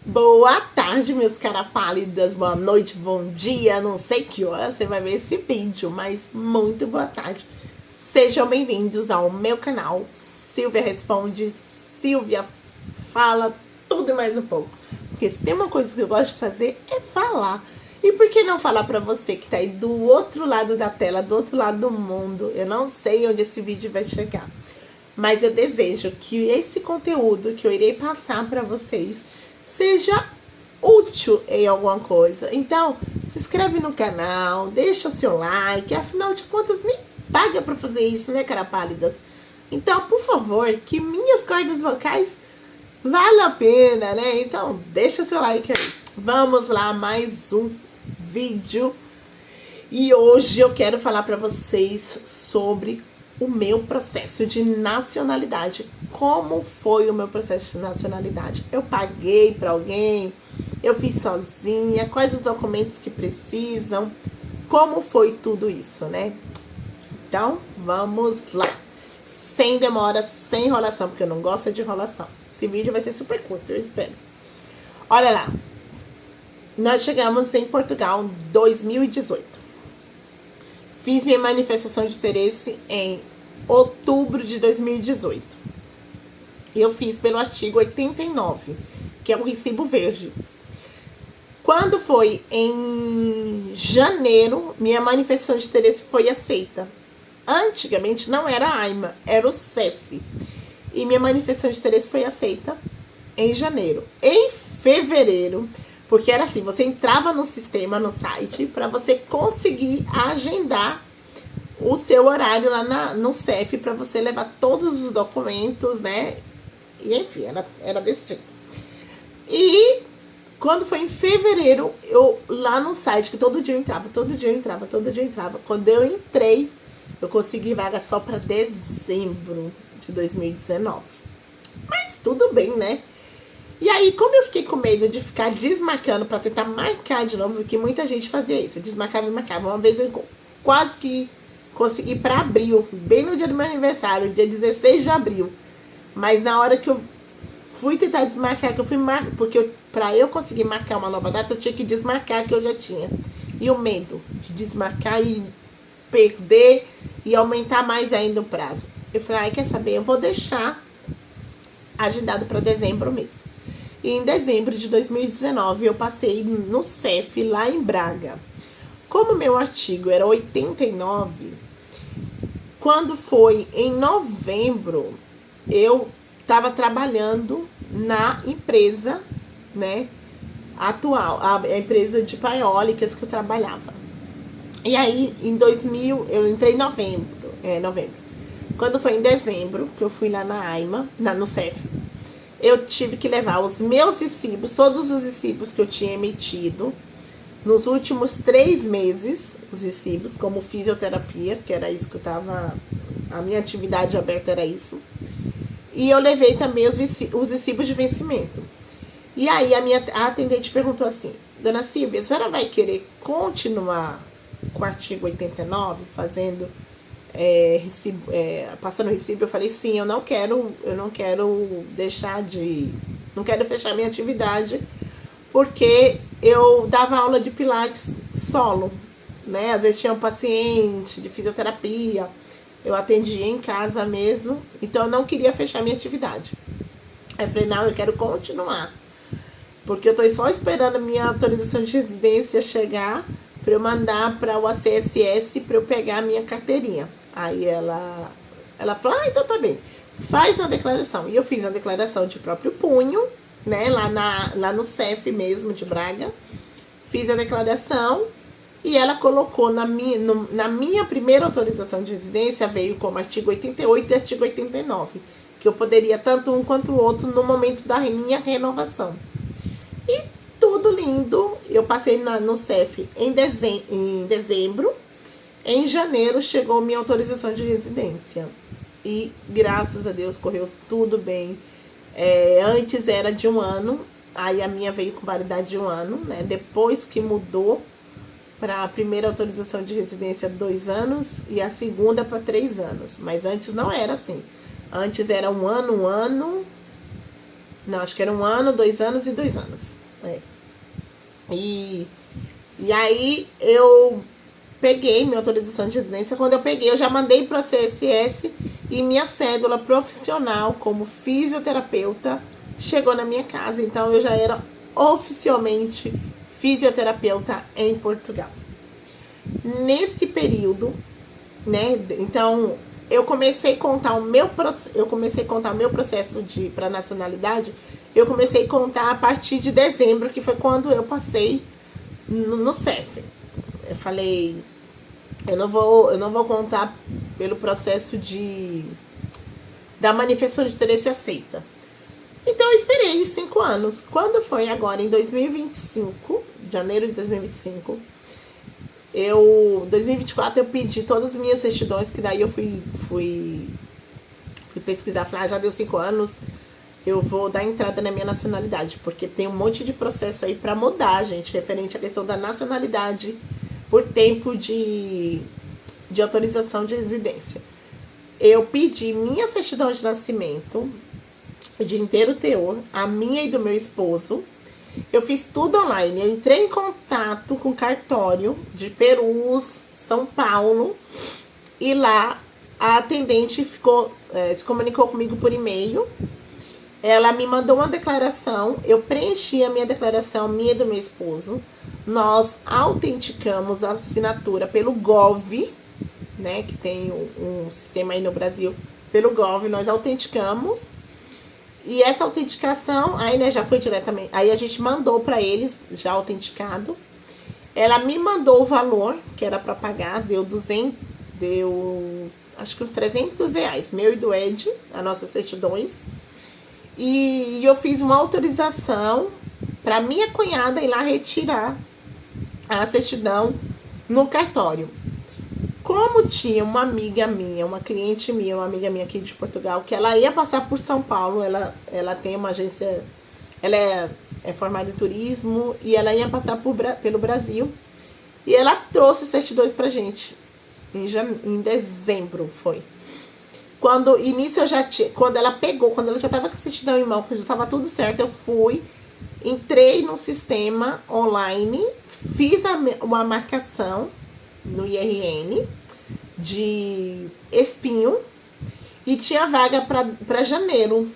Boa tarde, meus caras pálidas, boa noite, bom dia, não sei que hora você vai ver esse vídeo, mas muito boa tarde. Sejam bem-vindos ao meu canal, Silvia Responde, Silvia Fala, tudo e mais um pouco. Porque se tem uma coisa que eu gosto de fazer é falar. E por que não falar pra você que tá aí do outro lado da tela, do outro lado do mundo? Eu não sei onde esse vídeo vai chegar, mas eu desejo que esse conteúdo que eu irei passar pra vocês seja útil em alguma coisa. Então, se inscreve no canal, deixa o seu like, afinal de contas nem paga pra fazer isso, né, cara pálidas? Então, por favor, que minhas cordas vocais vale a pena, né? Então, deixa o seu like aí. Vamos lá, mais um vídeo. E hoje eu quero falar pra vocês sobre o meu processo de nacionalidade. Como foi o meu processo de nacionalidade? Eu paguei para alguém? Eu fiz sozinha? Quais os documentos que precisam? Como foi tudo isso, né? Então, vamos lá. Sem demora, sem enrolação, porque eu não gosto de enrolação. Esse vídeo vai ser super curto, eu espero. Olha lá. Nós chegamos em Portugal em 2018. Fiz minha manifestação de interesse em outubro de 2018. Eu fiz pelo artigo 89, que é o recibo verde. Quando foi em janeiro, minha manifestação de interesse foi aceita. Antigamente não era a AIMA, era o CEF. E minha manifestação de interesse foi aceita em janeiro. Em fevereiro, porque era assim, você entrava no sistema, no site, para você conseguir agendar o seu horário lá no CEF, para você levar todos os documentos, né? E enfim, era desse jeito. E quando foi em fevereiro, eu lá no site, que todo dia eu entrava. Quando eu entrei, eu consegui vaga só para dezembro de 2019. Mas tudo bem, né? E aí, como eu fiquei com medo de ficar desmarcando para tentar marcar de novo, porque muita gente fazia isso, eu desmarcava e marcava. Uma vez eu quase que consegui para abril, bem no dia do meu aniversário, dia 16 de abril. Mas na hora que eu fui tentar desmarcar, que eu fui marcar, porque para eu conseguir marcar uma nova data, eu tinha que desmarcar que eu já tinha. E o medo de desmarcar e perder e aumentar mais ainda o prazo. Eu falei, quer saber, eu vou deixar agendado para dezembro mesmo. E em dezembro de 2019 eu passei no CEF lá em Braga. Como meu artigo era 89, quando foi em novembro, eu estava trabalhando na empresa, né, atual, a empresa de paiólicas que eu trabalhava. E aí, eu entrei em novembro. Quando foi em dezembro, que eu fui lá na AIMA, no CEF, eu tive que levar os meus recibos, todos os recibos que eu tinha emitido nos últimos 3 meses, os recibos, como fisioterapia, que era isso que eu tava, a minha atividade aberta era isso. E eu levei também os recibos de vencimento. E aí a atendente perguntou assim, dona Silvia, a senhora vai querer continuar com o artigo 89, fazendo recibo, passando recibo? Eu falei, sim, eu não quero deixar não quero fechar minha atividade, porque eu dava aula de pilates solo, né? Às vezes tinha um paciente de fisioterapia, eu atendia em casa mesmo, então eu não queria fechar minha atividade. Aí eu falei, não, eu quero continuar, porque eu tô só esperando a minha autorização de residência chegar para eu mandar para o ACSS para eu pegar a minha carteirinha. Aí ela falou, então tá bem, faz uma declaração. E eu fiz a declaração de próprio punho, né, lá no CEF mesmo de Braga. Fiz a declaração e ela colocou na minha primeira autorização de residência, veio como artigo 88 e artigo 89, que eu poderia tanto um quanto o outro no momento da minha renovação. E tudo lindo, eu passei no CEF em dezembro, em janeiro chegou minha autorização de residência. E graças a Deus correu tudo bem. Antes era de 1 ano, aí a minha veio com validade de 1 ano, né? Depois que mudou para a primeira autorização de residência 2 anos e a segunda para 3 anos. Mas antes não era assim. Antes era 1 ano, Não, acho que era 1 ano, 2 anos e 2 anos. É. E aí eu peguei minha autorização de residência. Quando eu peguei, eu já mandei para a CSS e minha cédula profissional como fisioterapeuta chegou na minha casa. Então eu já era oficialmente fisioterapeuta em Portugal. Nesse período, né? Então eu comecei a contar o meu processo de para nacionalidade. Eu comecei a contar a partir de dezembro, que foi quando eu passei no CEF. Eu falei, eu não vou contar pelo processo da manifestação de interesse aceita. Então eu esperei 5 anos. Quando foi agora em 2025, janeiro de 2025, 2024 eu pedi todas as minhas certidões, que daí eu fui pesquisar, falar, já deu 5 anos, eu vou dar entrada na minha nacionalidade, porque tem um monte de processo aí para mudar, gente, referente à questão da nacionalidade por tempo de autorização de residência. Eu pedi minha certidão de nascimento, de inteiro teor, a minha e do meu esposo. Eu fiz tudo online. Eu entrei em contato com o cartório de Perus, São Paulo, e lá a atendente se comunicou comigo por e-mail. Ela me mandou uma declaração, eu preenchi a minha declaração, minha e do meu esposo. Nós autenticamos a assinatura pelo Gov, né, que tem um sistema aí no Brasil, pelo Gov, nós autenticamos. E essa autenticação, aí, né, já foi diretamente, aí a gente mandou para eles, já autenticado. Ela me mandou o valor que era para pagar, deu acho que uns R$300, meu e do Ed, as nossas certidões. E eu fiz uma autorização para minha cunhada ir lá retirar a certidão no cartório. Como tinha uma amiga minha, uma cliente minha, uma amiga minha aqui de Portugal, que ela ia passar por São Paulo, ela tem uma agência, ela é formada em turismo, e ela ia passar pelo Brasil, e ela trouxe certidões pra gente, em dezembro foi. Quando ela já estava com a certidão em mão, quando já estava tudo certo, entrei no sistema online, fiz uma marcação no IRN de espinho e tinha vaga para janeiro.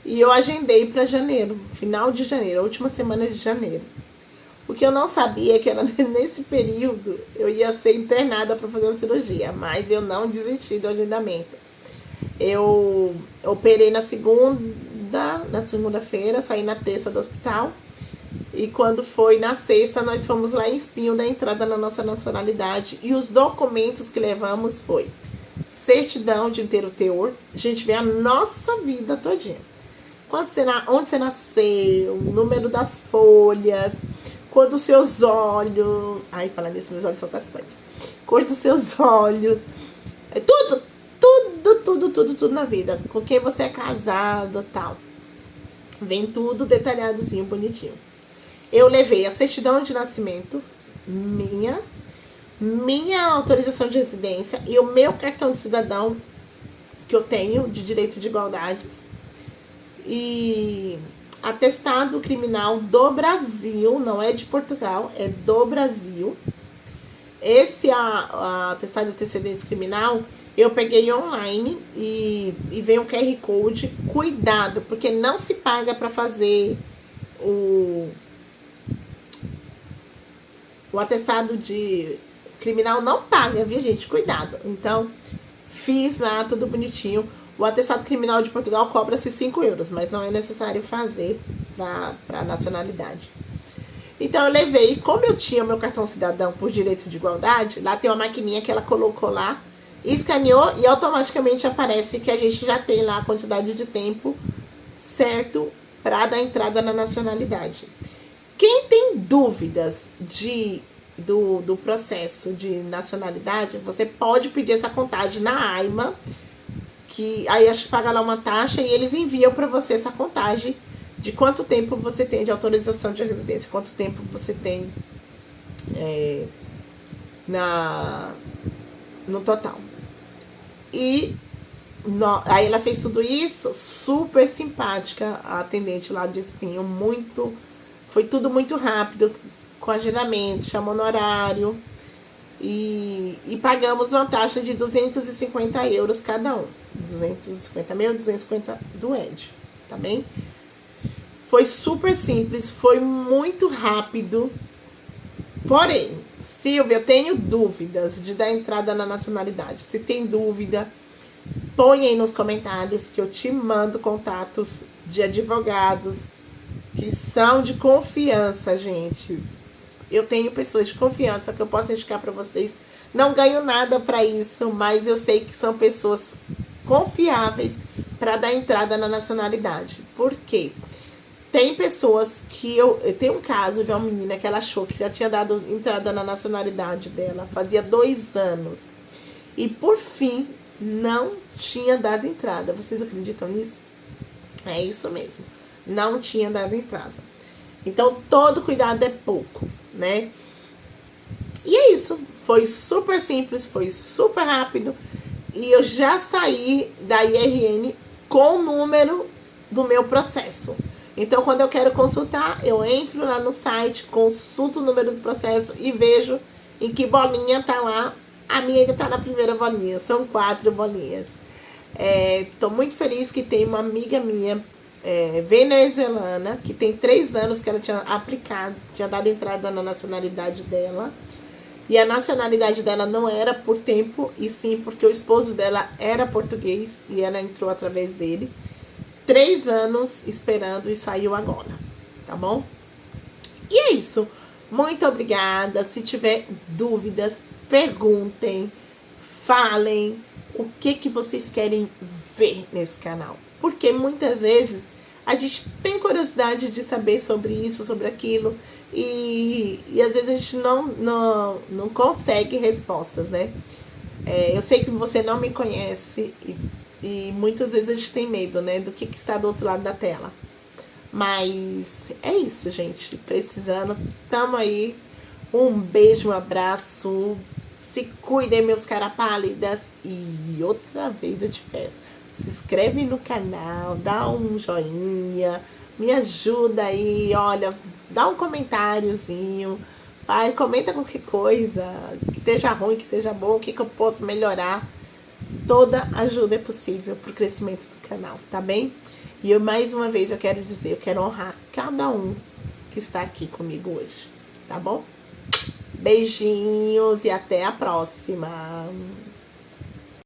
E eu agendei para janeiro, final de janeiro, a última semana de janeiro. O que eu não sabia é que era nesse período eu ia ser internada para fazer uma cirurgia, mas eu não desisti do agendamento. Eu operei na segunda-feira, saí na terça do hospital. E quando foi na sexta, nós fomos lá em Espinho da entrada na nossa nacionalidade. E os documentos que levamos foi certidão de inteiro teor. A gente vê a nossa vida todinha. Onde você nasceu, número das folhas, cor dos seus olhos. Ai, falando nisso, meus olhos são castanhos. Cor dos seus olhos. É tudo na vida. Com quem você é casado, tal. Vem tudo detalhadozinho, bonitinho. Eu levei a certidão de nascimento, minha autorização de residência e o meu cartão de cidadão que eu tenho de direito de igualdades e atestado criminal do Brasil, não é de Portugal, é do Brasil. Esse atestado de antecedência criminal eu peguei online e vem um QR Code. Cuidado, porque não se paga para fazer o atestado de criminal, não paga, viu, gente? Cuidado. Então, fiz lá tudo bonitinho. O atestado criminal de Portugal cobra-se 5 euros, mas não é necessário fazer para nacionalidade. Então, eu levei, como eu tinha o meu cartão cidadão por direito de igualdade, lá tem uma maquininha que ela colocou lá, escaneou e automaticamente aparece que a gente já tem lá a quantidade de tempo certo para dar entrada na nacionalidade. Quem tem dúvidas do processo de nacionalidade, você pode pedir essa contagem na AIMA, que aí acho que paga lá uma taxa e eles enviam para você essa contagem de quanto tempo você tem de autorização de residência, quanto tempo você tem no total. E Aí ela fez tudo isso, super simpática, a atendente lá de Espinho, foi tudo muito rápido, com agendamento, chamou no horário, e pagamos uma taxa de 250 euros cada um, 250 meu, 250 do Ed, tá bem? Foi super simples, foi muito rápido, porém, Silvia, eu tenho dúvidas de dar entrada na nacionalidade. Se tem dúvida, põe aí nos comentários que eu te mando contatos de advogados que são de confiança, gente. Eu tenho pessoas de confiança que eu posso indicar para vocês. Não ganho nada para isso, mas eu sei que são pessoas confiáveis para dar entrada na nacionalidade. Por quê? Tem pessoas que eu tenho um caso de uma menina que ela achou que já tinha dado entrada na nacionalidade dela, fazia 2 anos. E por fim, não tinha dado entrada. Vocês acreditam nisso? É isso mesmo. Não tinha dado entrada. Então, todo cuidado é pouco, né? E é isso. Foi super simples, foi super rápido. E eu já saí da IRN com o número do meu processo. Então, quando eu quero consultar, eu entro lá no site, consulto o número do processo e vejo em que bolinha tá lá. A minha ainda tá na primeira bolinha, são 4 bolinhas. Tô muito feliz que tem uma amiga minha, venezuelana, que tem 3 anos que ela tinha aplicado, tinha dado entrada na nacionalidade dela. E a nacionalidade dela não era por tempo, e sim porque o esposo dela era português e ela entrou através dele. 3 anos esperando e saiu agora, tá bom? E é isso. Muito obrigada. Se tiver dúvidas, perguntem, falem o que vocês querem ver nesse canal. Porque muitas vezes a gente tem curiosidade de saber sobre isso, sobre aquilo, e às vezes a gente não consegue respostas, né? Eu sei que você não me conhece e muitas vezes a gente tem medo, né, do que está do outro lado da tela. Mas é isso, gente. Precisando, tamo aí. Um beijo, um abraço. Se cuidem, meus caras pálidas. E outra vez eu te peço, se inscreve no canal, dá um joinha, me ajuda aí, olha, dá um comentáriozinho. Pai, comenta qualquer coisa, que esteja ruim, que esteja bom, o que eu posso melhorar. Toda ajuda é possível para o crescimento do canal, tá bem? E eu, mais uma vez, eu quero dizer, eu quero honrar cada um que está aqui comigo hoje, tá bom? Beijinhos e até a próxima!